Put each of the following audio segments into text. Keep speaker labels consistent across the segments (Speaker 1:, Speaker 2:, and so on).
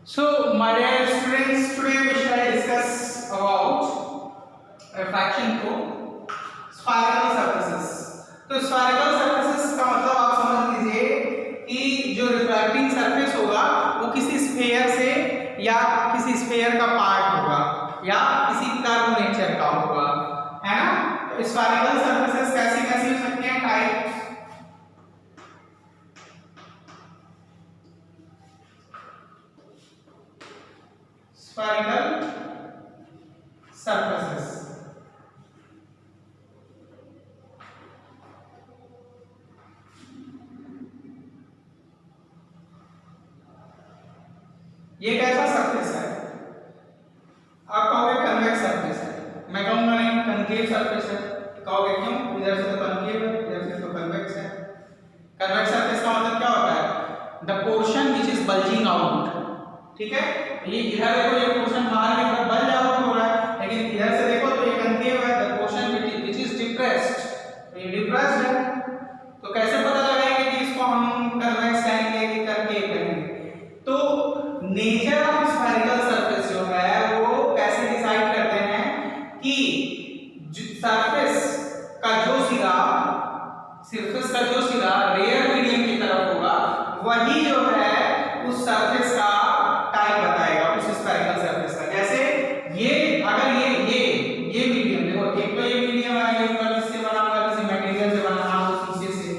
Speaker 1: So, my dear students, today we shall discuss about refraction through spherical surfaces. तो spherical surfaces का मतलब आप समझ लीजिए कि जो रिफ्रैक्टिंग सरफेस होगा वो किसी स्फीयर से या किसी स्फीयर का पार्ट होगा या किसी कर्व नेचर का होगा, है ना। तो spherical surfaces कैसी कैसी हो सकती हैं, टाइप्स। Spherical surfaces ये कैसा सरफेस है? आप कहोगे कन्वेक्स सरफेस है, मैं कहूंगा नहीं कनकेव सरफेस है। कहोगे क्यों? इधर से तो कनकेव है, इधर से तो कन्वेक्स है। कन्वेक्स सरफेस का मतलब क्या होता है? The portion which is bulging out, ठीक है। ये इधर देखो, ये पोर्शन बाहर की तरफ बल्ज आउट हो रहा है, लेकिन इधर से देखो तो ये कनकेव है। The portion which is depressed, ये डिप्रेस्ड है। तो कैसे पता लगाएंगे कि इसको हम कन्वेक्स कहेंगे कि कनकेव कहेंगे? तो नेचर ऑफ स्फेरिकल सरफेस जो है वो कैसे डिसाइड करते हैं कि सरफेस का जो सिरा रेयर मीडियम की तरफ होगा वही जो है उस सरफेस का टाइप बताएगा, उस स्फेरिकल सरफेस का। जैसे ये अगर ये मीडियम देखो, एक तो ये मीडियम है, ये किससे बना होगा? किसी मटेरियल से बना होगा, तो शीशे से,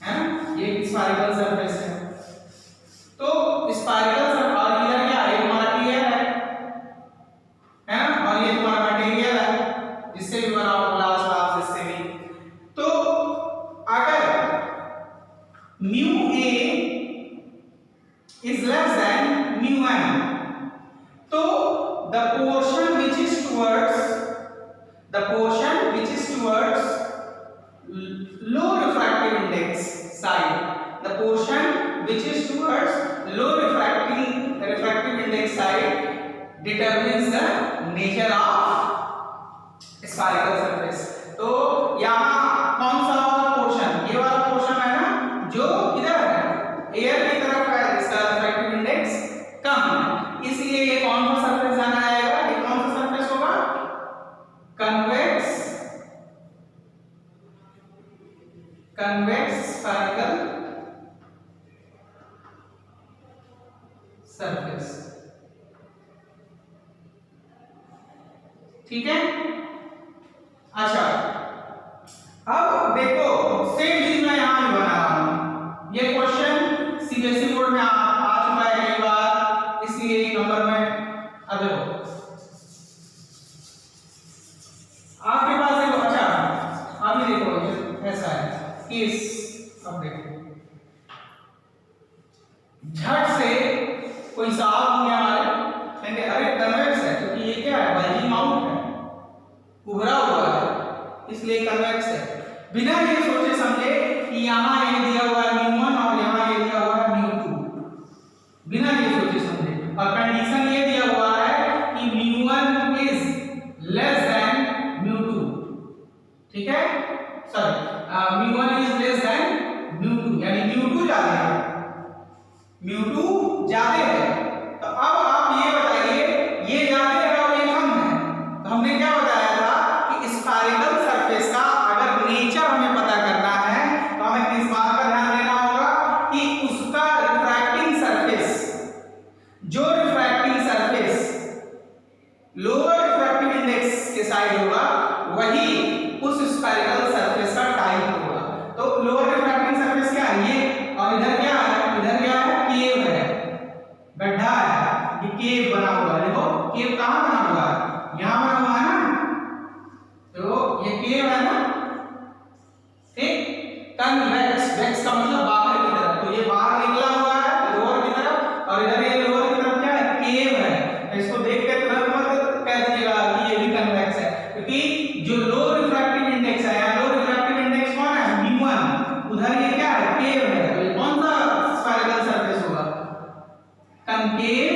Speaker 1: है ना। ये स्फेरिकल सरफेस है। तो स्फेरिकल सरफेस और इधर क्या है? हमारा क्लियर है ना, और ये तुम्हारा मटेरियल है जिससे भी बना हो, ग्लास वास जिससे भी। तो अगर mu A is less than mu m, तो the portion which is towards low refractive index side, the portion which is towards low refractive index side determines the nature of spherical surface। तो यहाँ कौन सा वाला portion? ये वाला portion है ना जो इधर है, एयर की तरफ है, इसका रिफ्रैक्टिव इंडेक्स कम है, इसलिए ये कौन सा सरफेस जाना जाएगा? ये कौन सा सरफेस होगा? कन्वेक्स स्फेरिकल सरफेस, ठीक है। अच्छा, अब देखो सेम चीज मैं यहां भी बना रहा हूं। ये क्वेश्चन सीबीएसई बोर्ड में आ चुका है कई बार, इसलिए एक नंबर में। अब देखो आपके पास देखो, अच्छा अभी देखो ये ऐसा है केस। अब देखो झट से कोई साहब होंगे हमारे, कहेंगे अरे कन्वेक्स है, क्योंकि ये क्या है? बल्जिंग आउट है, उभरा हुआ है, इसलिए कन्वेक्स है। बिना ये सोचे समझे कि यहाँ ये दिया हुआ है μ1 और यहाँ ये दिया हुआ है μ2, बिना ये सोचे समझे, और कंडीशन ये दिया हुआ है कि μ1 इज लेस देन μ2, ठीक है। सॉरी, μ1 इज लेस देन μ2, यानी μ2 ज्यादा है, μ2 ज्यादा है। तो अब आप ये बताइए, ये ज्यादा है और ये कम है, तो हमने क्या बताया था कि स्फेरिकल सरफेस का अगर नेचर हमें पता करना है तो हमें किस बात का ध्यान देना होगा कि उसका रिफ्रैक्टिंग सरफेस, जो refracting surface lower refractive index के साइड होगा वही उस स्फेरिकल सरफेस का टाइप होगा। तो लोअर रिफ्रैक्टिंग सरफेस क्या है? ये, और इधर क्या है? इधर क्या है? केव है, गड्ढा है, ये केव बना हुआ है। देखो केव कहां बना हुआ है? यहां बना हुआ है ना, तो ये केव है ना, ठीक। कन्वेक्स, वेक्स का मतलब बाहर की तरफ, तो ये बाहर निकला हुआ है लोअर की तरफ, और इधर ये लोअर की तरफ क्या है? केव है। इसको देख के तुरंत मत कह दीजिएगा कि ये भी कन्वेक्स है, क्योंकि जो लो रिफ्रैक्टिव इंडेक्स है, लो रिफ्रैक्टिव इंडेक्स कौन है? μ1, उधर ये क्या है? केव है। तो ये कौन सा स्फेरिकल सरफेस होगा? Concave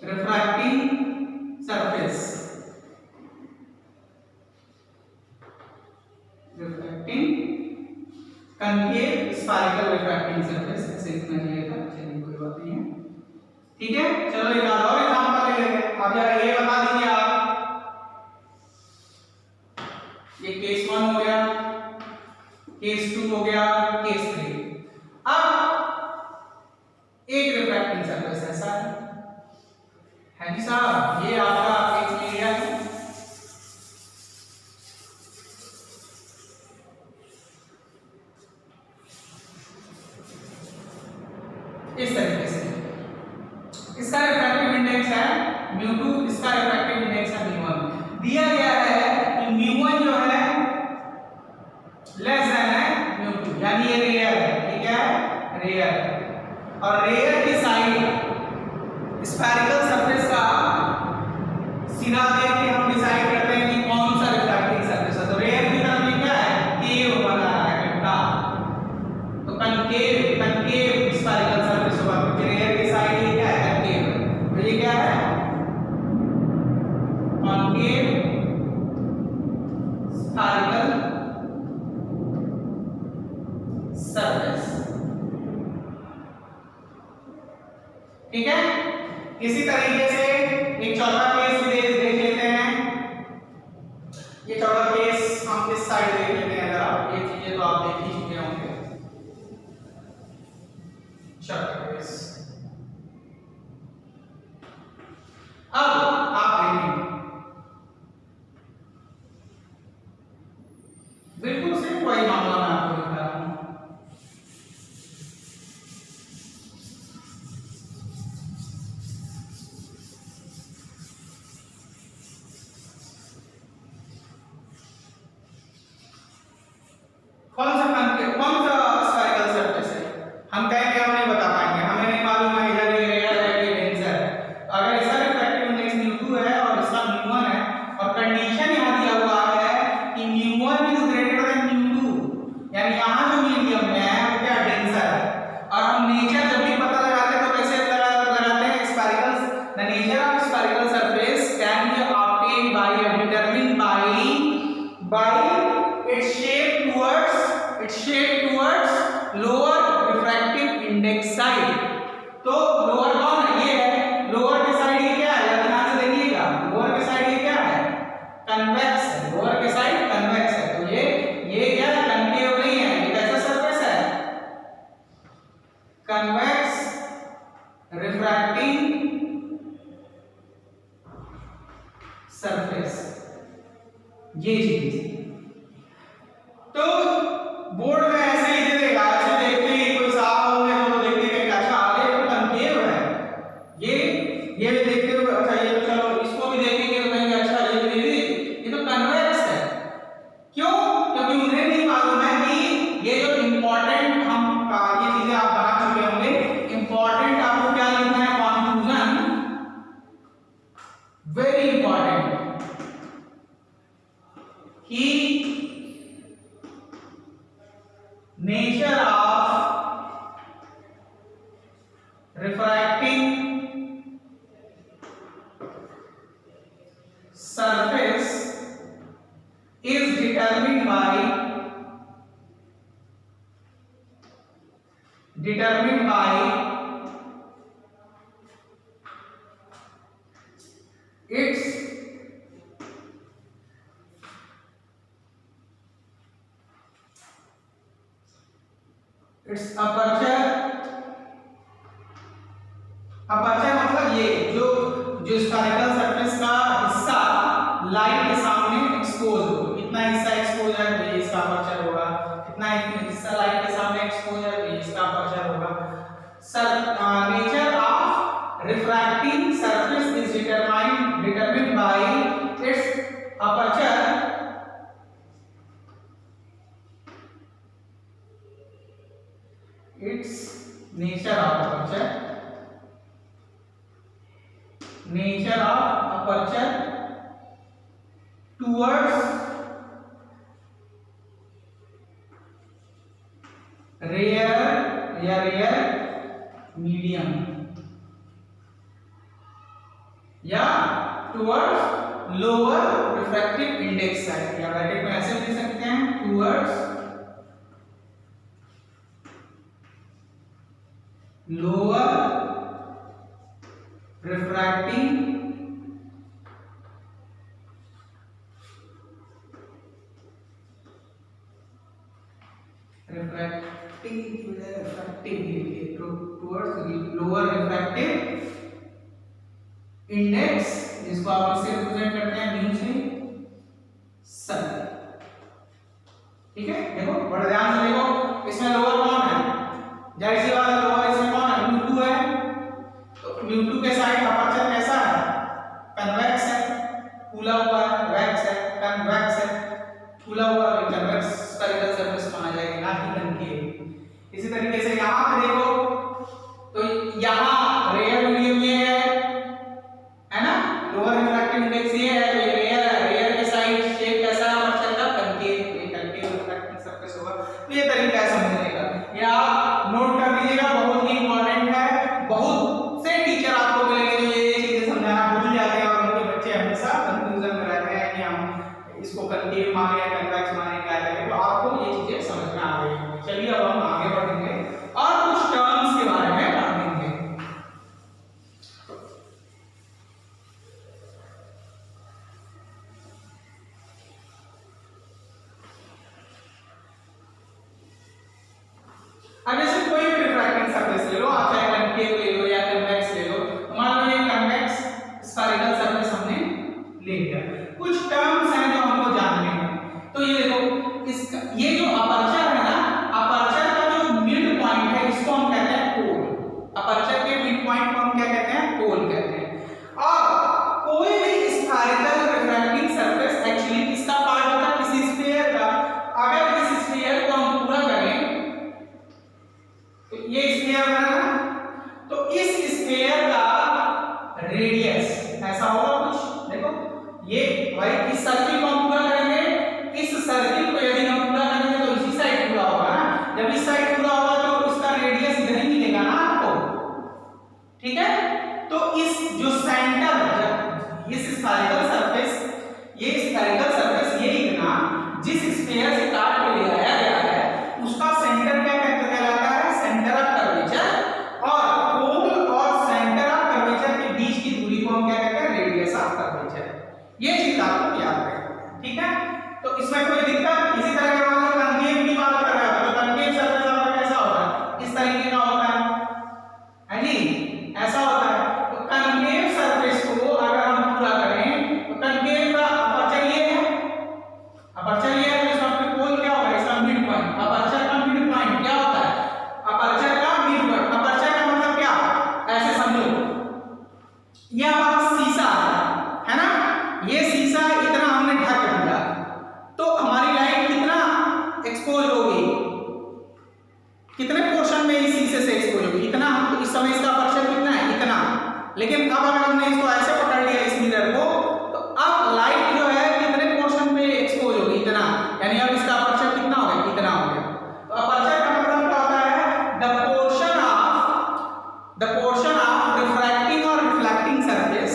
Speaker 1: refracting surface, refracting concave spherical refracting surface, ऐसे लिखना चाहिए था, चलिए कोई बात नहीं है, ठीक है। चलो एक और एग्जांपल ले लेते हैं। अब यार ये बता दीजिए आप, ये केस 1 हो गया, केस 2 हो गया, केस 3। अब एक रिफ्रैक्टिंग सरफेस ऐसा है जी साहब, ये आपका एक एरिया है, इस तरीके से। इसका रिफ्रैक्टिव इंडेक्स है μ2, इसका रिफ्रैक्टिव इंडेक्स है μ1। दिया गया है कि μ1 जो है लेस देन है μ2, यानी ये रेयर है, ये क्या है, रेयर है। और रेयर की साइड स्फेरिकल सरफेस का सिरा देख के हम डिसाइड करते हैं कि कौन सा रिफ्रैक्टिंग सरफेस है। तो रेयर की तरफ ये क्या है, केव बना है गड्ढा, तो कनकेव स्फेरिकल सरफेस होगा, क्योंकि रेयर की साइड ये क्या है, कनकेव। तो ये क्या है, कॉनकेव स्फेरिकल सरफेस, ठीक है। इसी तरीके से एक चौथा केस भी देख लेते हैं। ये चौथा केस हम इस साइड देख लेते हैं जरा, ये चीजें तो आप देख ही चुके होंगे। चौथा केस, अब आप देखें, बिल्कुल सिर्फ वही मामला मैं आपको दिखा रहा हूं। कौन सा स्फेरिकल सरफेस है, हम कहेंगे हम नहीं बता पाएंगे, हमें नहीं मालूम है इधर ये रेयर है कि डेंसर है। अगर इसका रिफ्रैक्टिव इंडेक्स μ2 है और इसका μ1 है, और कंडीशन यहां दिया हुआ है कि μ1 इज ग्रेटर देन μ2, यानी यहां जो मीडियम में है वो क्या, डेंसर है। और हम नेचर जब भी पता लगाते हैं तो कैसे लगाते हैं, spherical, the nature of spherical surface can be obtained by determined bye its shape towards lower refractive index side। तो लोअर कौन है, ये है, लोअर के साइड ये क्या है, ध्यान से देखिएगा, लोअर के साइड ये क्या है, कन्वेक्स है, लोअर के साइड कन्वेक्स है। तो ये क्या है, कनकेव नहीं है, ये कैसा सरफेस है, कन्वेक्स रिफ्रैक्टिंग सरफेस, ये चीज। तो बोर्ड में ऐसे ही दे देगा, ऐसे देखते ही कोई साहब होंगे तो देखते हैं कि अच्छा आगे तो कनकेव है, ये भी देखते हुए अच्छा ये तो चलो इसको भी देखेंगे तो कहेंगे अच्छा ये भी ये तो कन्वेक्स है। क्यों, क्योंकि उन्हें नहीं मालूम है कि ये जो इंपॉर्टेंट हम ये चीजें आप बना चुके होंगे, इंपॉर्टेंट आपको क्या लिखना है, कंक्लूजन, वेरी इंपॉर्टेंट, कि nature of refracting surface is determined by its aperture मतलब ये जो स्फेरिकल सरफेस का हिस्सा लाइट के सामने एक्सपोज हो, इतना हिस्सा एक्सपोज है तो ये इसका अपर्चर होगा, इतना हिस्सा लाइट के सामने एक्सपोज है तो ये इसका अपर्चर होगा। Nature of refracting surface is determined bye it's aperture its nature of aperture towards rare medium या towards lower refractive index side, या ब्रैकेट में ऐसे लिख सकते हैं towards lower refracting towards lower refractive index, जिसको आप इससे रिप्रेजेंट करते हैं म्यू से सन। ठीक है, देखो बड़े ध्यान से देखो, इसमें लोअर कौन है, जाहिर सी बात है लोअर इसमें कौन है, म्यू2 है। तो म्यू2 के साइड अपर्चर कैसा है, कन्वेक्स है, खुला हुआ है, वैक्स है, कन्वेक्स है, खुला हुआ है, कन्वेक्स स्फेरिकल सरफेस माना जाएगा, ना कि कनकेव। इसी तरीके से यहां पे देखो, तो यहां रेयर मीडियम ये है ना, लोअर रिफ्रैक्टिव इंडेक्स ये है, तो ये रेयर है, रेयर के साइड शेप कैसा है अपर्चर का, कनकेव, ये कनकेव रिफ्रैक्टिंग सरफेस होगा। तो ये तरीका है समझने का, ये आप नोट कर लीजिएगा, बहुत ही इंपॉर्टेंट है। बहुत से टीचर आपको मिलेंगे जो ये चीजें समझाना भूल जाते हैं और उनके बच्चे हमेशा कंफ्यूजन में रहते हैं कि हम इसको कनकेव माने या कन्वेक्स माने, क्या करें। तो आपको ये चीजें समझ में आ गई। चलिए अब हम आगे बढ़ेंगे और कुछ टर्म्स के बारे में पढ़ेंगे। अब जैसे कोई भी रिफ्रैक्टिंग सरफेस ले लो, आप चाहे कनकेव ले लो या कन्वेक्स ले लो। मान लो ये कन्वेक्स स्फेरिकल सरफेस हमने ले लिया, कुछ टर्म्स हैं जो हमको जानने हैं। तो ये देखो, इसका ये जो अपर्चर है ना, अपर्चर का जो मिड पॉइंट है इसको हम कहते हैं पोल। अपर्चर के मिड पॉइंट को हम क्या कहते हैं, पोल कहते हैं। और कोई भी स्फेरिकल रिफ्रैक्टिंग सरफेस एक्चुअली किसका पार्ट होता है, किसी स्फीयर का। अगर इस स्फीयर को हम पूरा करें, तो ये स्फीयर बना, तो इस स्फीयर का रेडियस ऐसा होगा कुछ। देखो ये भाई इस सर्किल को हम पूरा करेंगे, इस सर्किल को यदि हम पूरा करेंगे तो इसी साइड पूरा होगा ना। जब इस साइड पूरा होगा तो इसका रेडियस इधर ही मिलेगा ना आपको, ठीक है। तो इस जो सेंटर, इस स्फेरिकल सरफेस, ये स्फेरिकल सरफेस ये इतना जिस स्फीयर से काट के लगाया गया है उसका सेंटर क्या कहलाता है, सेंटर ऑफ कर्वेचर। और पोल और सेंटर ऑफ कर्वेचर के बीच की दूरी को हम क्या कहते हैं, रेडियस ऑफ कर्वेचर। ये चीज आपको याद रखना, ठीक है। तो इसमें कोई दिक्कत, इसी तरह के मान लो कनकेव की बात कर रहे हो तो कनकेव सरफेस आपका कैसा होता है, इस तरीके का होता है जी, ऐसा होता है। तो कनकेव सरफेस को अगर हम पूरा करें तो कनकेव का अपर्चर ये है, अपर्चर ये है, तो इसका पोल क्या होगा, इसका मिड पॉइंट। अपर्चर का मिड पॉइंट क्या होता है, अपर्चर का मिड पॉइंट। अपर्चर का मतलब क्या, ऐसे समझो ये हमारा शीशा है ना, ये शीशा इतना हमने ढक दिया तो हमारी लाइट कितना एक्सपोज होगी, कितने पोर्शन में इस शीशे से एक्सपोज होगी, इतना। तो इस समय इसका अपर्चर कितना है, इतना। लेकिन अब अगर हमने इसको ऐसे पकड़ लिया इस मिरर को, तो अब लाइट जो है कितने पोर्शन में एक्सपोज होगी, इतना। यानी अब इसका अपर्चर कितना हो गया, इतना हो गया। तो अपर्चर का मतलब क्या होता है, द पोर्शन ऑफ रिफ्रैक्टिंग और reflecting surface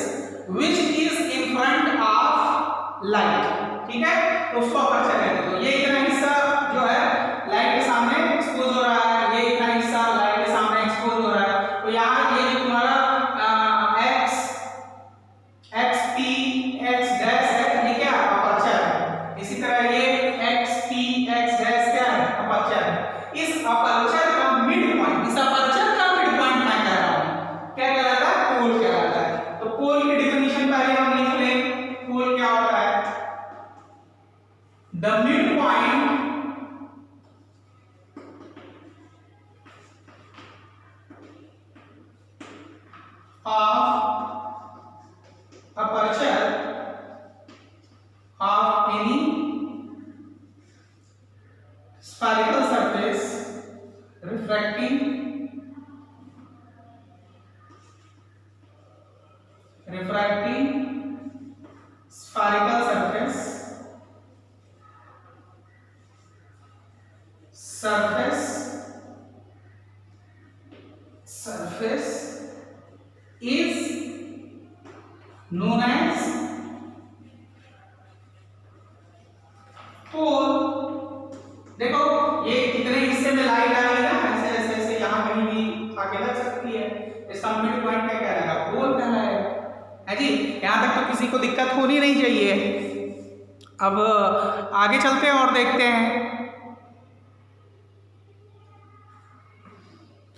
Speaker 1: which is in front of light, ठीक है। तो उसको अपर्चर कहते हैं। तो ये इतना हिस्सा जो है लाइट के सामने एक्सपोज हो रहा है, ये इतना हिस्सा लाइट के सामने एक्सपोज हो रहा है। तो यहाँ ये जो तुम्हारा XP X डैश है, ये क्या है, अपर्चर है। इसी तरह ये XP X डैश क्या है, अपर्चर है। इस अपर्चर का मिड पॉइंट, इस अपर्चर का मिड पॉइंट मैं कह रहा हूँ क्या कहलाता है, पोल कहलाता है। तो पोल की डेफिनेशन पहले हम लिख लें, पोल क्या होता है, the mid point of aperture of any spherical surface refracting spherical surface is known as पोल। देखो ये कितने हिस्से में लाइट आ रही है ना, ऐसे ऐसे ऐसे यहाँ कहीं भी आगे लग सकती है। इसका मिड पॉइंट क्या कहलाएगा, पोल कहलाएगा, है जी। यहाँ तक तो किसी को दिक्कत होनी नहीं चाहिए। अब आगे चलते हैं और देखते हैं,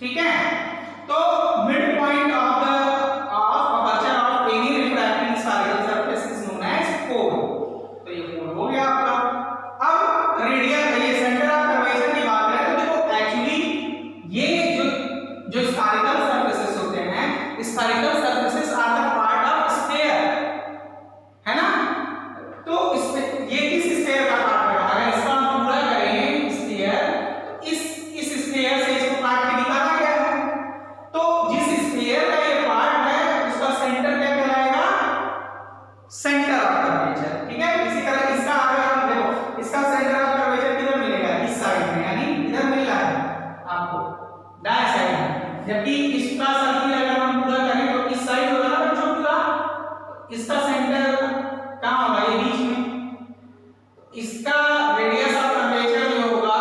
Speaker 1: ठीक है। तो mid point of aperture of any refracting spherical surface is known as pole. तो ये पोल हो गया आपका। अब रेडियल, ये सेंटर ऑफ कर्वेचर की बात करें तो देखो एक्चुअली ये जो स्फेरिकल सरफेसेस होते हैं, spherical surfaces are the part of sphere, है ना। तो इसमें ये किस स्फीयर का पार्ट है, अगर इसका हम पूरा करें स्फीयर, तो इस स्फीयर से इसको काट के निकाला गया है। तो जिस स्फीयर का ये पार्ट है उसका सेंटर क्या कहलाएगा, सेंटर ऑफ कर्वेचर, ठीक है। इसी तरह इसका अगर हम देखो, इसका सेंटर ऑफ कर्वेचर किधर मिलेगा, इस साइड में, यानी इधर मिल रहा है आपको दाएं साइड में, जबकि इसका सर्किल अगर हम पूरा करें तो इस साइड होगा ना बच्चों पूरा, इसका सेंटर कहां होगा, ये बीच में। इसका रेडियस ऑफ कर्वेचर जो होगा,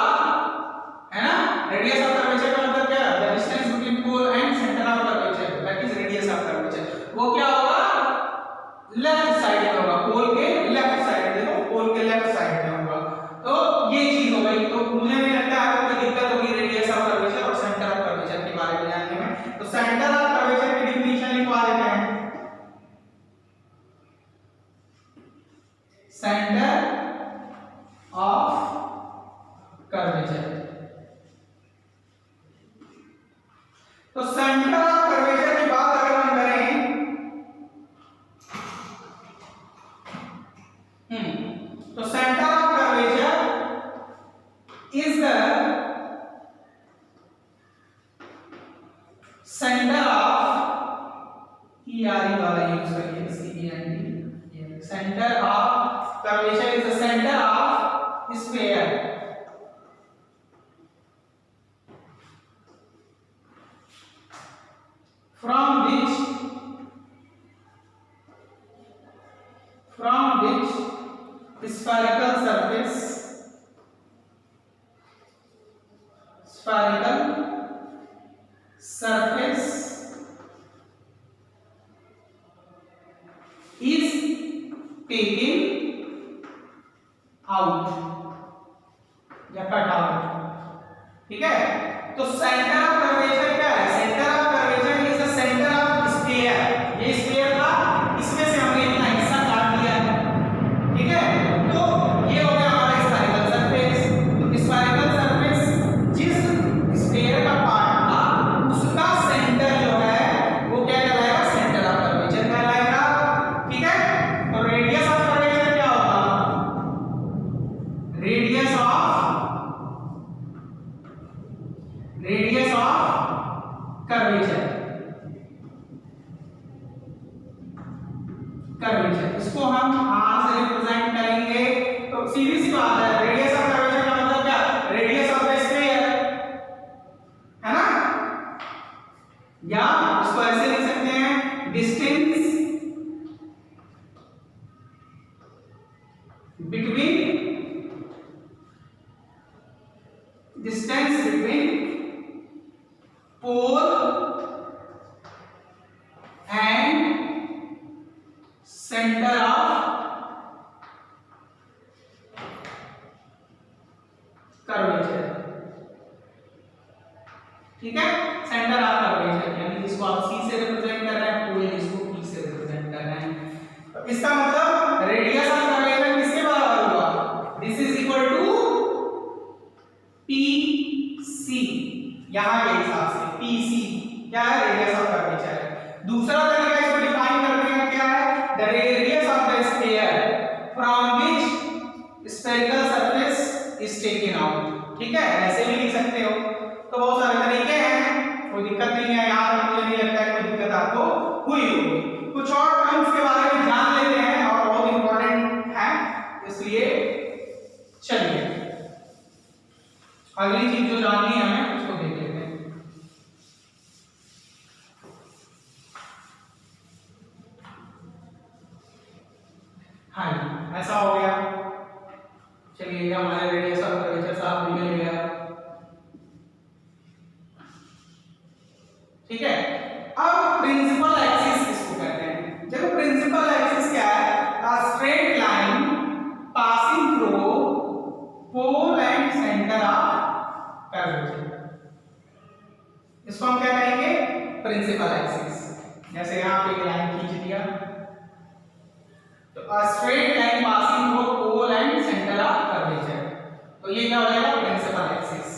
Speaker 1: है ना, रेडियस ऑफ कर्वेचर का मतलब क्या है, the distance between pole and centre of curvature, that is radius of curvature. वो क्या होगा, लेफ्ट साइड में होगा, पोल के लेफ्ट साइड, देखो पोल के लेफ्ट साइड में होगा। तो ये चीज हो गई। तो मुझे नहीं लगता आपको कोई दिक्कत होगी रेडियस ऑफ कर्वेचर और सेंटर ऑफ कर्वेचर के बारे में जानने में। तो सेंटर ऑफ कर्वेचर की डेफिनेशन लिखवा देते हैं, सेंटर ऑफ कर्वेचर। तो सेंटर ऑफ कर्वेचर की बात अगर हम करें, तो centre of curvature is the centre of E R E वाला यूज करिए, C E N T, centre of curvature is the centre of sphere from which spherical surface is taken out या कट आउट, ठीक है। तो सेंटर ऑफ कर्वेचर क्या है, centre of curvature is the centre of sphere. ये sphere था, इसमें से हमने इतना हिस्सा काट दिया है, ठीक है। तो ये हो गया हमारा स्फेरिकल सरफेस। तो स्फेरिकल सरफेस जिस स्फीयर का पार्ट था उसका सेंटर जो है वो क्या कहलाएगा, सेंटर ऑफ कर्वेचर कहलाएगा, ठीक है। तो रेडियस ऑफ कर्वेचर क्या होगा, रेडियस ऑफ कर्वेचर, इसको हम r से रिप्रेजेंट करेंगे। तो सीधी सी बात है, रेडियस ऑफ कर्वेचर का मतलब क्या, रेडियस ऑफ द स्फीयर, है ना। या इसको ऐसे लिख सकते हैं, distance between pole and centre of curvature, ठीक है। सेंटर ऑफ कर्वेचर यानी इसको आप C से रिप्रेजेंट कर रहे हैं, पोल इसको P से रिप्रेजेंट कर रहे हैं। तो इसका मतलब रेडियस ऑफ कर्वेचर किसके बराबर होगा, this is equal to PC, यहां के हिसाब से PC क्या है, रेडियस ऑफ कर्वेचर है। दूसरा तरीका इसको डिफाइन करने का क्या है, the radius of the sphere from which spherical surface is taken out, ठीक है। ऐसे भी लिख सकते हो। तो बहुत सारे तरीके हैं, कोई दिक्कत नहीं है, यहाँ पर मुझे नहीं लगता है कोई दिक्कत आपको हुई होगी। कुछ और टर्म्स के बारे में जान लेते हैं और बहुत इंपॉर्टेंट है, इसलिए चलिए अगली चीज जो जाननी है हमें उसको देख लेते हैं। हाँ जी, ऐसा हो गया। चलिए हमारे रेडियस ऑफ कर्वेचर साफ मिल गया, ठीक है। अब कर्वेचर। इसको हम क्या कहेंगे? Principal axis. जैसे यहां पे एक लाइन खींच दिया तो a straight line passing through pole and centre of curvature, तो ये क्या हो जाएगा? Principal axis.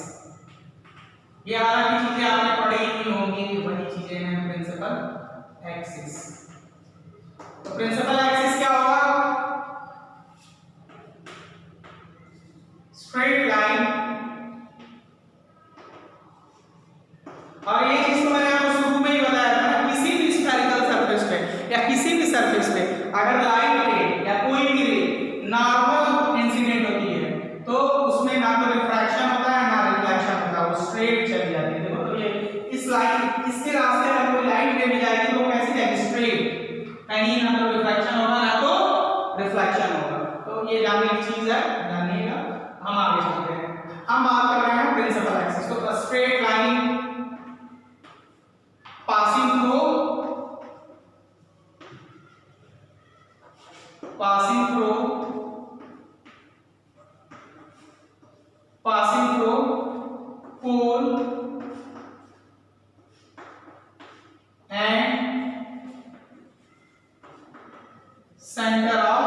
Speaker 1: ये हालांकि चीजें आपने पढ़ी ही होंगी, वही चीजें हैं प्रिंसिपल एक्सिस। तो प्रिंसिपल एक्सिस क्या होगा? स्ट्रेट लाइन, और ये चीज तो मैंने आपको शुरू में ही बताया था ना, किसी भी स्फेरिकल सरफेस पे या किसी भी सरफेस पे अगर लाइट रे या कोई भी रे नॉर्मल इंसिडेंट होती है तो उसमें ना तो रिफ्रैक्शन होता है ना रिफ्लेक्शन होता है, वो स्ट्रेट चली जाती है। देखो तो ये इस लाइन, इसके रास्ते में कोई लाइट रे भी जाएगी तो वो कैसे जाएगी? स्ट्रेट, कहीं ना तो रिफ्रैक्शन होगा ना तो रिफ्लेक्शन होगा। तो ये जानने की चीज है, जानिएगा। हम आगे चलते हैं, हम बात कर रहे हैं प्रिंसिपल एक्सिस। तो straight line passing through pole and center of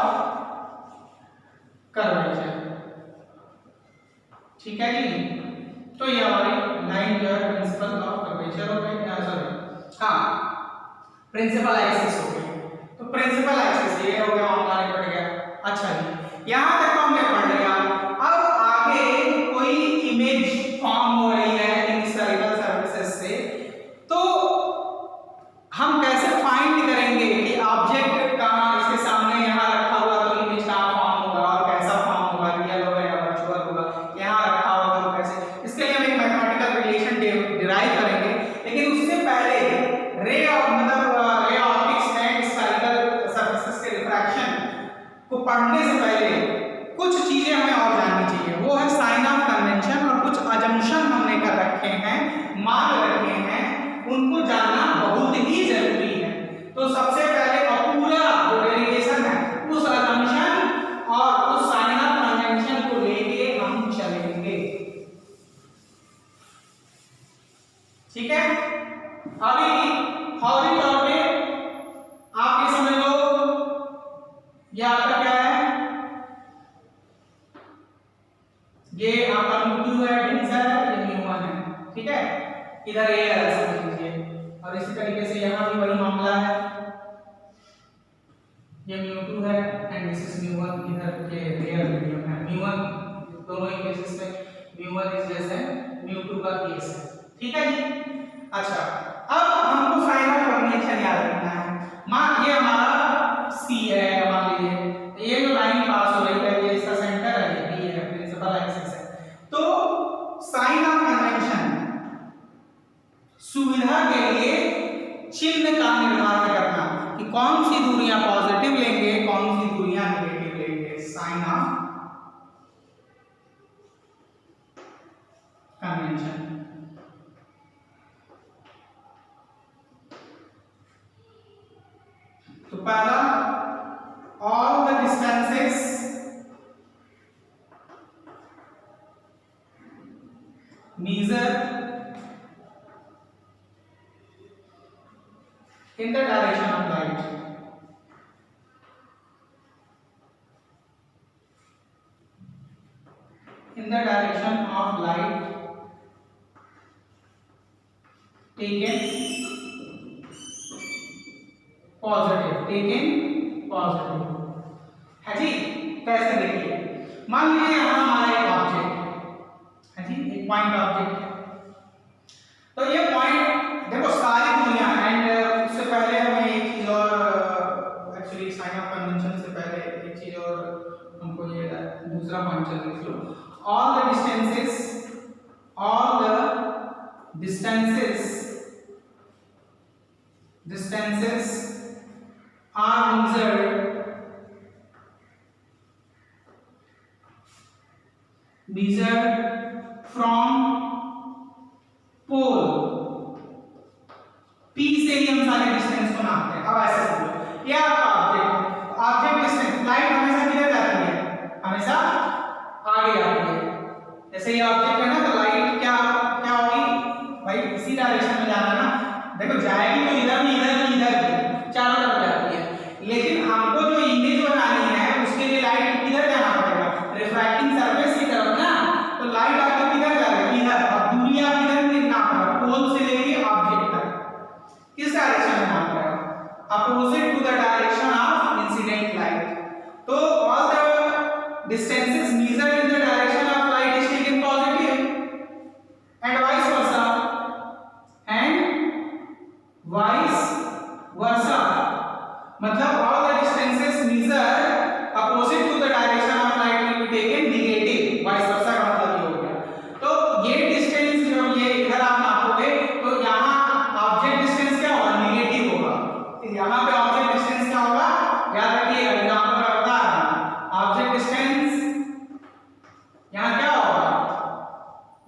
Speaker 1: curvature, ठीक है जी। तो ये हमारी लाइन जो है प्रिंसिपल ऑफ कर्वेचर हो गई, सॉरी हाँ प्रिंसिपल एक्सिस हो गई। तो प्रिंसिपल एक्सिस ये हो गया, हमारा पढ़ गया। अच्छा जी, यहां तक तो हमने पढ़ लिया। अब आगे कोई इमेज फॉर्म हो रही है इन स्फेरिकल सरफेसेस से, तो हम कैसे फाइंड करेंगे कि ऑब्जेक्ट कहां इसके सामने यहां रखा हुआ तो इमेज कहां फॉर्म होगा और कैसा फॉर्म होगा, रियल होगा या वर्चुअल होगा, यहां रखा होगा तो कैसे? इसके लिए हम एक मैथमेटिकल रिलेशन डिराइव करेंगे, लेकिन उससे पहले रे ऑप्टिक्स में स्फेरिकल सरफेसेस के रिफ्रैक्शन को पढ़ने से पहले कुछ चीजें हमें और जाननी चाहिए। वो है साइन ऑफ कन्वेंशन, और कुछ अजम्पशन हमने कर रखे हैं, मान रखे हैं, उनको जानना बहुत ही जरूरी है। तो सबसे पहले पूरा जो डेरिवेशन है उस अजम्पशन और उस साइन ऑफ कन्वेंशन को लेके हम चलेंगे, ठीक है। अभी फौरी तौर पे आप ये समझ लो, ये आपका क्या है? ये आपका म्यू2 है, डेंसर है, ये म्यू1 है, ठीक है। इधर ये है, समझ लीजिए। और इसी तरीके से यहां भी वही मामला है, ये म्यू2 है एंड दिस इज म्यू1। इधर ये रियल मीडियम है म्यू1, दोनों ही केसेस में म्यू1 इज जैसे म्यू2 का केस है, ठीक है जी। अच्छा, अब हमको साइन ऑफ कन्वेंशन याद रखना है। मान ये हमारा सी है, मान लीजिए ये जो लाइन पास हो रही है ये इसका सेंटर है, ये बी है, प्रिंसिपल एक्सिस है। तो साइन ऑफ कन्वेंशन सुविधा के लिए चिन्ह का निर्धारण करना कि कौन सी दूरियां पॉजिटिव लेंगे, कौन सी दूरियां नेगेटिव लेंगे। साइन ऑफ कन्वेंशन, तो पहला, all the distances measured in the direction of light, in the direction of light taken positive है जी। कैसे? देखिए, मान लीजिए यहां हमारा एक ऑब्जेक्ट है जी, एक पॉइंट ऑब्जेक्ट है। तो ये पॉइंट देखो सारी दुनिया, एंड उससे पहले हमें एक चीज और, एक्चुअली साइन ऑफ कन्वेंशन से पहले एक चीज और हमको ये दूसरा पॉइंट चल लिख लो। All the distances are measured from pole, P से ही हम सारे डिस्टेंस को नापते हैं। अब ऐसे समझो, ये आपका ऑब्जेक्ट डिस्टेंस, लाइट हमेशा किधर जाती है? हमेशा आगे जाती है। जैसे ये ऑब्जेक्ट है ना, तो लाइट क्या देखो जाएगी तो इधर भी चारों तरफ जाती है, लेकिन हमको जो इमेज बनानी है उसके लिए लाइट किधर जाना पड़ेगा, रिफ्रैक्टिंग सरफेस की तरफ ना। तो लाइट आपको किधर जा रही है, इधर। अब दूरी आप किधर देखना पड़ेगा, पोल से लेके ऑब्जेक्ट तक किस डायरेक्शन में नाप रहा है, opposite to the direction of incident light. तो all the distances measured in the direction of light is taken positive and vice versa, मतलब all the distances measured opposite to the direction of light will be taken negative, vice versa का मतलब ये हो गया। तो ये distance जो ये इधर आप नापोगे तो यहाँ ऑब्जेक्ट डिस्टेंस क्या होगा, नेगेटिव होगा। यहाँ पे ऑब्जेक्ट डिस्टेंस क्या होगा, याद रखिएगा, एग्जांपल में बता रहा हूँ, ऑब्जेक्ट डिस्टेंस यहाँ क्या होगा,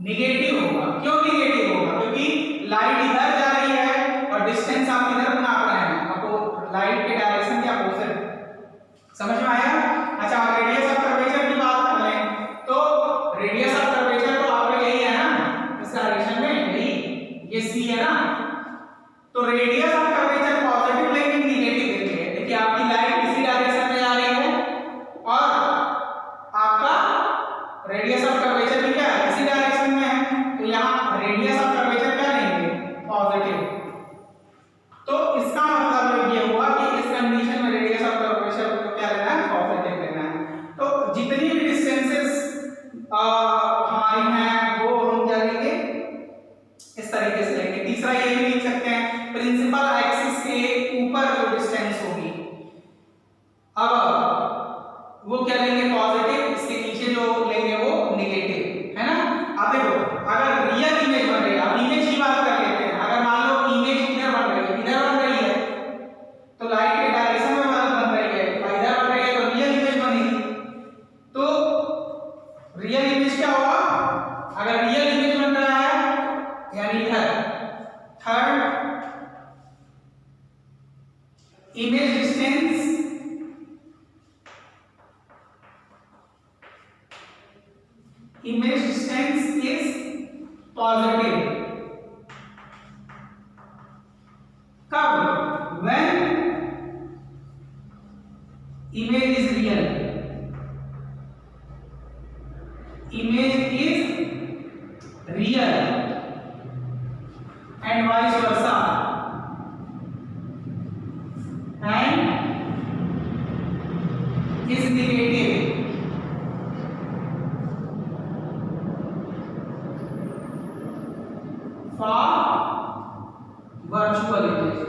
Speaker 1: नेगेटिव होगा। क्यों नेगेटिव होगा, क्योंकि लाइट इधर जा रही है और डिस्टेंस आप इधर नाप रहे हैं, आपको लाइट के डायरेक्शन के अपोजिट। समझ में आया? अच्छा, आप रेडियस ऑफ कर्वेचर की बात कर लें तो रेडियस ऑफ कर्वेचर तो आपका यही है ना, इस डायरेक्शन में यही, ये सी है ना। तो रेडियस ऑफ कर्वेचर पॉजिटिव लेकिन नेगेटिव देंगे। देखिए आपकी लाइट इसी डायरेक्शन में आ रही है और आपका रेडियस ऑफ कर्वेचर भी क्या है, इसी डायरेक्शन में है। तो यहाँ रेडियस ऑफ कर्वेचर क्या लेंगे, पॉजिटिव। तो इसका मतलब ये हुआ कि इस कंडीशन में रेडियस ऑफ कर्वेचर को क्या लेना है, पॉजिटिव लेना है। तो जितनी भी डिस्टेंसेस हमारी हैं वो हम क्या लेंगे, इस तरीके से लेंगे। तीसरा ये भी लिख सकते हैं, प्रिंसिपल एक्सिस के ऊपर जो डिस्टेंस होगी, अब वो क्या लेंगे, पॉजिटिव, इसके नीचे जो लेंगे वो नेगेटिव, है ना। अब देखो अगर रियल इमेज बन रही है, अब इमेज की बात कर लेते हैं। अगर मान लो इमेज इधर बन रही है, इधर बन रही है तो लाइट के डायरेक्शन में बन रही है, इधर बन रही है तो रियल इमेज बनेगी। तो रियल इमेज क्या होगा, अगर रियल इमेज बन रहा है यानी इधर, third image distance is positive। कब, when image is real, and vice versa, and is negative for virtual image।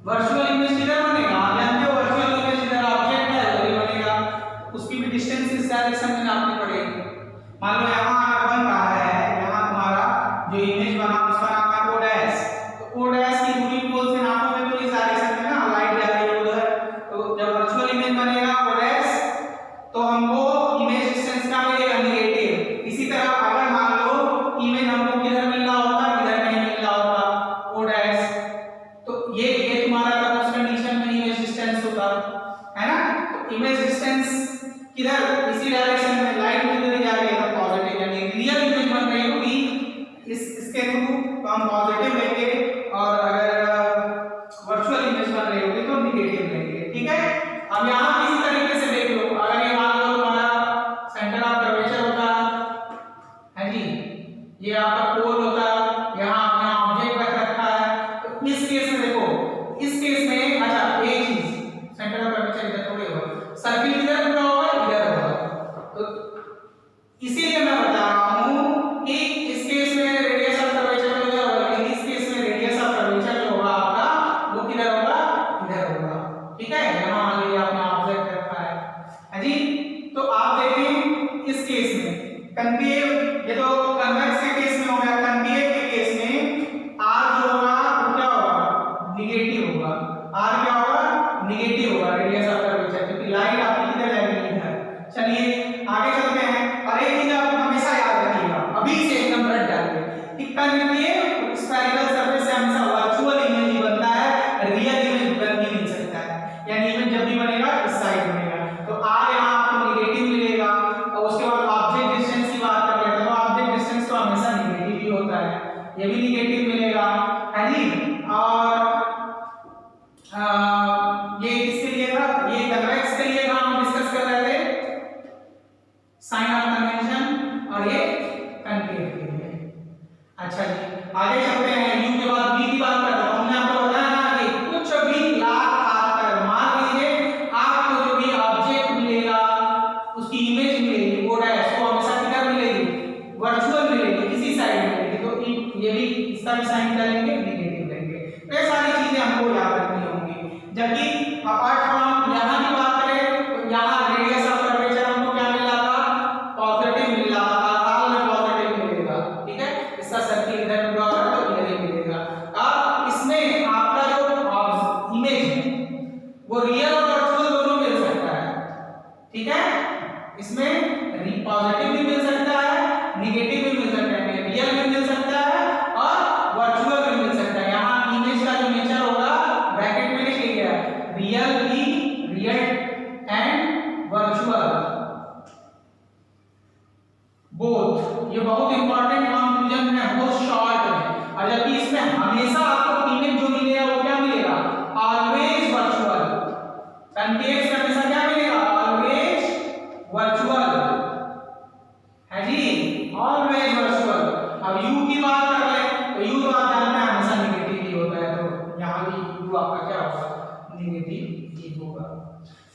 Speaker 1: Virtual image किधर बनेगा, आप जानते हो वर्चुअल इमेज इधर ऑब्जेक्ट है वही बनेगा, उसकी भी डिस्टेंस इस डायरेक्शन में नापनी पड़ेगी। मान लो यहाँ बन रहा है, यहाँ तुम्हारा जो इमेज बना उसका नाम है ओ डैश, तो ओ डैश की दूरी पोल से नापोगे तो इस डायरेक्शन में ना लाइट जा रही है उधर। तो जब वर्चुअल इमेज बनेगा ओ डैश तो हमको इमेज डिस्टेंस क्या मिलेगा, नेगेटिव। इसी तरह अगर मान लो इमेज हमको किधर मिल रहा होता, इधर नहीं मिल रहा होता ओ डैश, तो ये तुम्हारा तब उस कंडीशन में इमेज डिस्टेंस होता है ना। तो इमेज डिस्टेंस किधर, इसी डायरेक्शन में, लाइट किधर जा रही है तो पॉजिटिव, यानी रियल इमेज बन रही होगी इसके थ्रू तो हम पॉजिटिव लेंगे, और अगर वर्चुअल इमेज बन रही होगी तो नेगेटिव लेंगे। ठीक है, अब यहाँ इसी तरीके से देख लो, अगर ये मान लो तुम्हारा सेंटर ऑफ कर्वेचर होता है जी, ये आपका पोल होता, यहाँ आपने ऑब्जेक्ट रख रखा है, तो इस केस में देखो, इस केस में अच्छा एक चीज, सेंटर ऑफ कर्वेचर इधर थोड़ी होगा, सर्किल इधर पूरा होगा, इधर होगा। तो इसीलिए मैं बता रहा हूँ कि इस केस में रेडियस ऑफ कर्वेचर तो इधर होगा, लेकिन इस केस में रेडियस ऑफ कर्वेचर जो होगा आपका वो किधर होगा, इधर होगा। ठीक है, यहाँ मान लीजिए आपने ऑब्जेक्ट रखा है जी। तो आप देखें इस केस में कन्वेव, ये तो कन्वेक्स के केस में हो गया, कन्वेव के केस में आर जो होगा वो क्या होगा, नेगेटिव होगा। आर क्या होगा, नेगेटिव होगा रेडियस ऑफ कर्वेचर, क्योंकि लाइट आपकी किधर जाएगी, इधर। चलिए आगे चलते हैं, और एक चीज आप हमेशा याद रखिएगा, अभी से एकदम रट डालिए कि कन्वेव स्फेरिकल सरफेस से हमेशा वर्चुअल इमेज ही बनता है, रियल इमेज बन ही नहीं सकता है। यानी इमेज जब भी बनेगा इस साइड बनेगा, तो आर यहाँ आपको नेगेटिव मिलेगा। और उसके बाद ऑब्जेक्ट डिस्टेंस की बात कर लेते हैं, तो ऑब्जेक्ट डिस्टेंस तो हमेशा नेगेटिव उसकी इमेज मिलेगी वो डैश वो हमेशा किधर मिलेगी, वर्चुअल मिलेगी, इसी साइड मिलेगी। तो ये भी इसका भी साइन क्या लेंगे, नेगेटिव लेंगे। तो ये सारी चीजें हमको याद रखनी होंगी। जबकि अपार्ट फ्रॉम यहाँ की बात करें तो यहाँ रेडियस ऑफ कर्वेचर हमको क्या मिल रहा था, पॉजिटिव मिल रहा था, आल में पॉजिटिव मिलेगा, ठीक है। इसका सर्किल इधर पूरा होगा तो इधर ही मिलेगा। अब इसमें आपका जो इमेज है वो रियल और वर्चुअल दोनों मिल सकता है, ठीक है। इसमें पॉजिटिव भी मिल सकता है, नेगेटिव भी मिल सकता है, रियल भी मिल सकता है और वर्चुअल भी मिल सकता है। यहाँ इमेज का जो नेचर होगा ब्रैकेट में लिख लिया, रियल भी, रियल एंड वर्चुअल बोथ। ये बहुत इंपॉर्टेंट कंक्लूजन है, बहुत शॉर्ट है। और जबकि इसमें हमेशा आपको इमेज जो मिलेगा वो क्या मिलेगा, ऑलवेज वर्चुअल। कनकेव से हमेशा क्या मिलेगा, ऑलवेज वर्चुअल है जी, ऑलवेज वर्चुअल। अब u की बात कर ले तो u तो आप जानते हैं हमेशा नेगेटिव ही होता है, तो यहाँ भी u आपका क्या होगा, नेगेटिव ही होगा।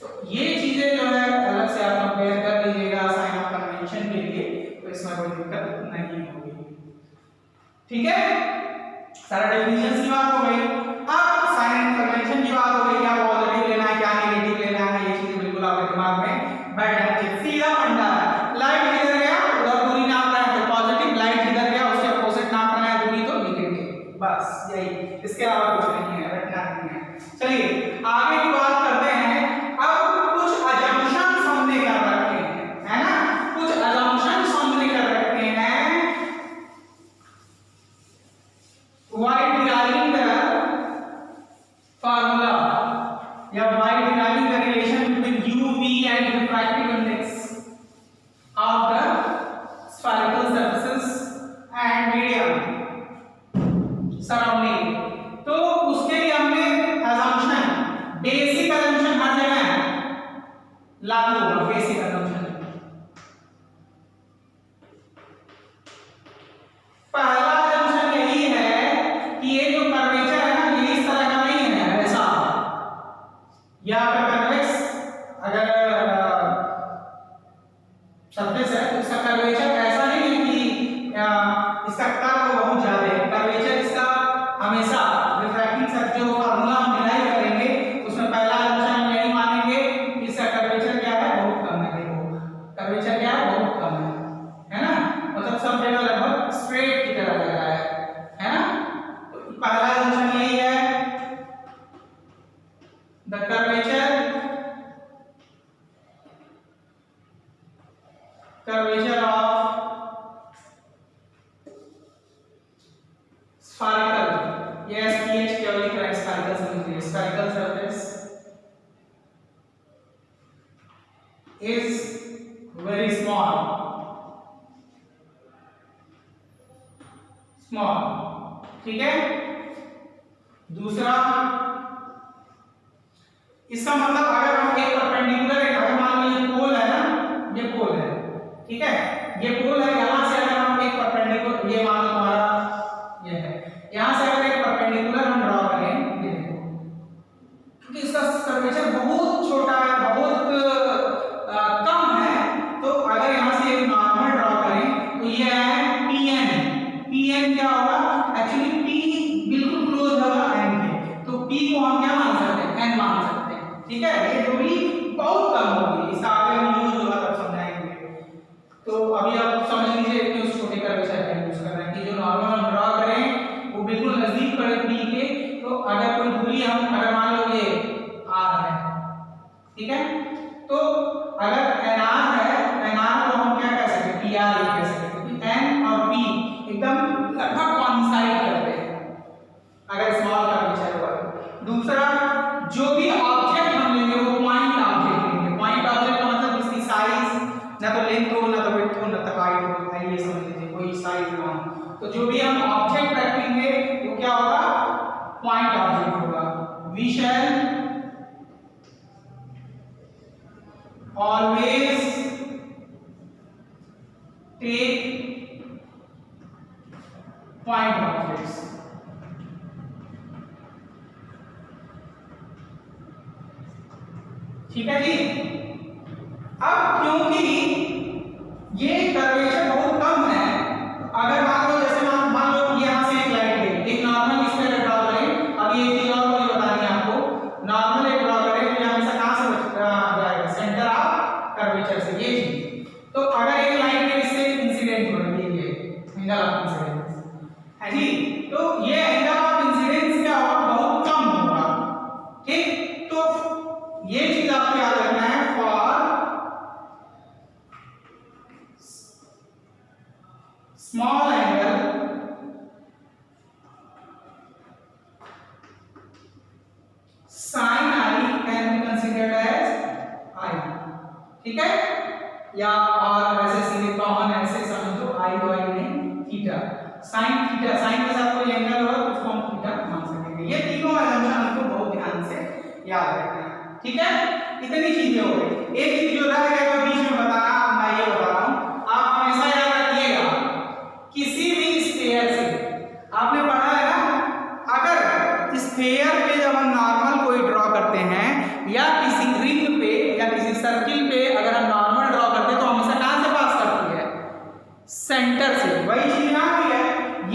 Speaker 1: तो ये चीजें जो है अलग से आप कंपेयर कर लीजिएगा साइन ऑफ कन्वेंशन के लिए, तो इसमें कोई दिक्कत नहीं होगी, ठीक है। सारा डेफिनेशन की बात हो गई। अब साइन ऑफ कन्वेंशन की बात हो गई, क्या पॉजिटिव लेना है क्या नेगेटिव लेना है, ये चीजें बिल्कुल आपके दिमाग में बैठ जानी चाहिए। सीधा फंडा है, लाइट इधर गया उधर दूरी नाप रहा है तो पॉजिटिव, लाइट इधर गया उसके अपोजिट नाप रहा है दूरी तो नेगेटिव, बस यही, इसके अलावा कुछ नहीं है, रटना नहीं है। चलिए आगे की बात करते हैं। अब कुछ अजम्पशंस हमने कर रखे हैं, है ना, कुछ अजम्पशंस हमने कर रखे हैं while deriving the formula या while deriving the relation between u, v and refractive index of the spherical surfaces and medium surrounding। तो उसके लिए हमने assumption, बेसिक assumption हर जगह लागू होगा, बेसिक assumption। पहला assumption यही है कि ये जो कर्वेचर है ना ये इस तरह का नहीं है, ऐसा या कन्वेक्स अगर सरफेस है तो इसका कर्वेचर ऐसा नहीं है कि इसका कर्व बहुत ज्यादा है। कर्वेचर इसका हमेशा रिफ्रैक्टिंग सर्फेस जो फार्मूला हम डिराइव करेंगे उसमें पहला assumption हम यही मानेंगे कि इसका कर्वेचर क्या है, बहुत कम है। देखो कर्वेचर क्या है, बहुत कम है ना, मतलब सब जगह लगभग स्ट्रेट की तरह लग रहा है ना। तो पहला assumption यही है, the curvature of spherical, yes pH क्या लिख रहा है, spherical समझिए, spherical surface is very small, ठीक है। दूसरा इसका मतलब अगर हम एक परपेंडिकुलर है, अगर मान लीजिए पोल है ना, ये पोल है, ठीक है, ये पोल है, यहां से अगर हम एक परपेंडिकुलर, ये मान लो हमारा ये है, यहां से अगर एक परपेंडिकुलर हम ड्रॉ करें, ये देखो क्योंकि इसका कर्वेचर बहुत छोटा है, बहुत कम है, तो अगर यहां से एक नॉर्मल ड्रॉ करें तो ये है pn क्या होगा, एक्चुअली p बिल्कुल क्लोज होगा n के, तो p को हम क्या मान सकते हैं, n मान सकते हैं, ठीक है। ये दूरी बहुत कम होगी, इसका आगे हम यूज होगा तब समझाएंगे। तो अभी आप समझ लीजिए कि उस छोटे कर्वेचर का यूज कर रहे हैं कि जो नॉर्मल हम ड्रॉ करें वो बिल्कुल नजदीक पड़े p के, तो अगर कोई दूरी हम अगर मान लो ये r है, ठीक है, तो अगर nr है, nr को हम क्या कह सकते हैं, pr कह सकते हैं, क्योंकि n और p एकदम लगभग कोइंसाइड करते हैं अगर स्मॉल कर्वेचर होगा। दूसरा जो भी ऑब्जेक्ट हम लेंगे वो पॉइंट ऑब्जेक्ट लेंगे, पॉइंट ऑब्जेक्ट का मतलब इसकी साइज ना तो लेंथ हो ना तो विड्थ हो ना तो हाइट हो, ये समझ लीजिए कोई साइज ना हो, तो जो भी हम ऑब्जेक्ट रखेंगे वो क्या होगा, पॉइंट ऑब्जेक्ट होगा। We shall always take point objects, ठीक है जी। अब क्योंकि ये कर्वेचर बहुत कम है, अगर मान लो जैसे मान लो यहाँ से एक लाइन गई, एक नॉर्मल इस पे ड्रॉ करें। अब ये चीज और मुझे बतानी है आपको, नॉर्मल एक ड्रॉ करें तो यहाँ से कहाँ से जाएगा, सेंटर ऑफ कर्वेचर से, ये चीज। तो अगर एक लाइन में इससे इंसिडेंट हो रही है, ये एंगल ऑफ इंसिडेंस है जी, तो ये एंगल ऑफ इंसिडेंस क्या होगा, बहुत कम होगा, ठीक। तो ये चीज आपको याद रखना है, for small angle sin i can be considered as I, ठीक है, या और ऐसे सीधे कॉमन ऐसे समझ लो i y नहीं थीटा, sin थीटा, sin के साथ कोई एंगल होगा तो उसको हम थीटा मान सकेंगे। ये तीनों एजम्पशन हमको बहुत ध्यान से याद रखना है, ठीक है। इतनी चीजें हो गई, एक चीज जो रह गया तो बीच में बताना, मैं ये बता रहा हूं, आप हमेशा याद रखिएगा, किसी भी स्फीयर से आपने पढ़ा है ना, अगर स्फीयर पे जब हम नॉर्मल कोई ड्रॉ करते हैं या किसी रिंग पे या किसी सर्किल पे अगर हम नॉर्मल ड्रॉ करते हैं तो हमेशा कहां से पास करती है, सेंटर से। वही चीज यहां भी है,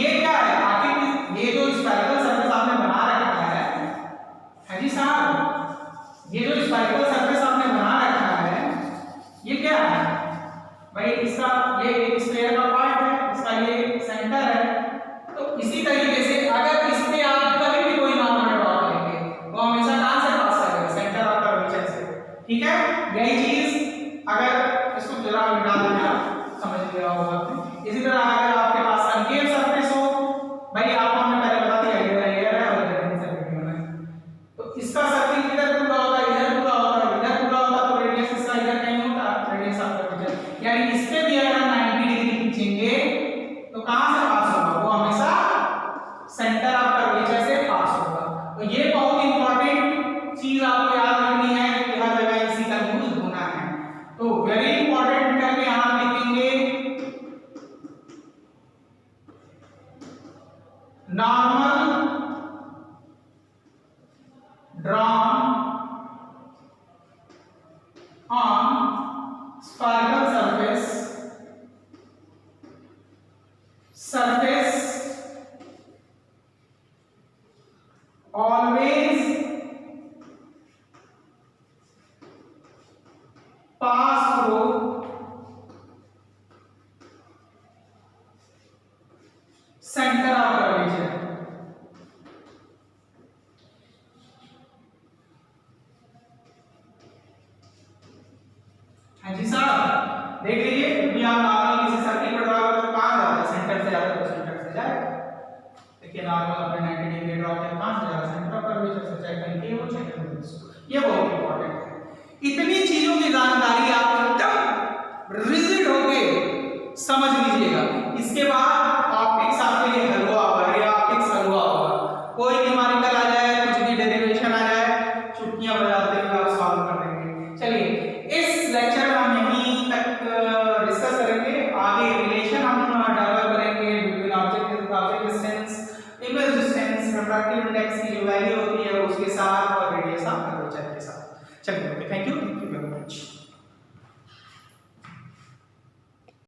Speaker 1: ये क्या है, आखिर ये जो स्फेरिकल सरफेस आपने बना रखा है जी साहब, ये जो स्फेरिकल सरफेस आपने बना रखा है ये क्या है भाई, इसका ये एक स्फीयर का पार्ट है, इसका ये सेंटर है। तो इसी तरीके से अगर इस पे आप कभी भी कोई नॉर्मल ड्रॉ करेंगे वो हमेशा कहां से पास करेगा, सेंटर ऑफ कर्वेचर से, ठीक है। यही चीज अगर इसको जरा मिटा देना, समझ लिया होगा आपने। इसी तरह अगर आपके पास कंकेव सरफेस हो, भाई आपको हमने पहले बता दिया एयर है और ग्रेडियंट सर्किल है, तो इसका सर्किल किधर पूरा होता है, इधर पूरा होता है, इधर पूरा होता है, तो रेडियस इसका इधर नहीं होता, रेडियस ऑफ कर्वेचर, यानी इस पे भी अगर हम 90 डिग्री खींचेंगे तो कहां से पास होगा, वो हमेशा सेंटर ऑफ कर्वेचर से पास होगा। तो ये बहुत इंपॉर्टेंट चीज आपको याद रखनी है कि हर जगह इसी का यूज होना है, तो वेरी इंपॉर्टेंट करके यहां लिखेंगे normal drawn on spherical surface always pass through center of curvature। हाँ जी साहब, देख लीजिए, अभी आप नॉर्मल किसी सर्किल पर ड्रॉ करो तो कहां जाता है, सेंटर से जाता है, तो सेंटर से जाएगा। देखिए नॉर्मल अपने 90 डिग्री ड्रॉ किया, कहां से जा रहा है, सेंटर ऑफ कर्वेचर से, चाहे कंकेव हो चाहे कर्वेचर हो। ये बहुत इंपॉर्टेंट है, इतनी चीजों की जानकारी आप एकदम रिजिड होके समझ लीजिएगा। इसके बाद ऑप्टिक्स आपके लिए हलवा होगा, या ऑप्टिक्स हलवा होगा, कोई न्यूमेरिकल आ जाए, कुछ भी डेरिवेशन आ जाए, चुटकियां बजाते हुए आप सॉल्व कर देंगे। चलिए इस लेक्चर में हम यहीं तक डिस्कस करेंगे, आगे रिलेशन हम डेवलप करेंगे between object distance, image distance, refractive index की जो वैल्यू होती है उसके साथ और रेडियस ऑफ कर्वेचर के साथ। चलिए।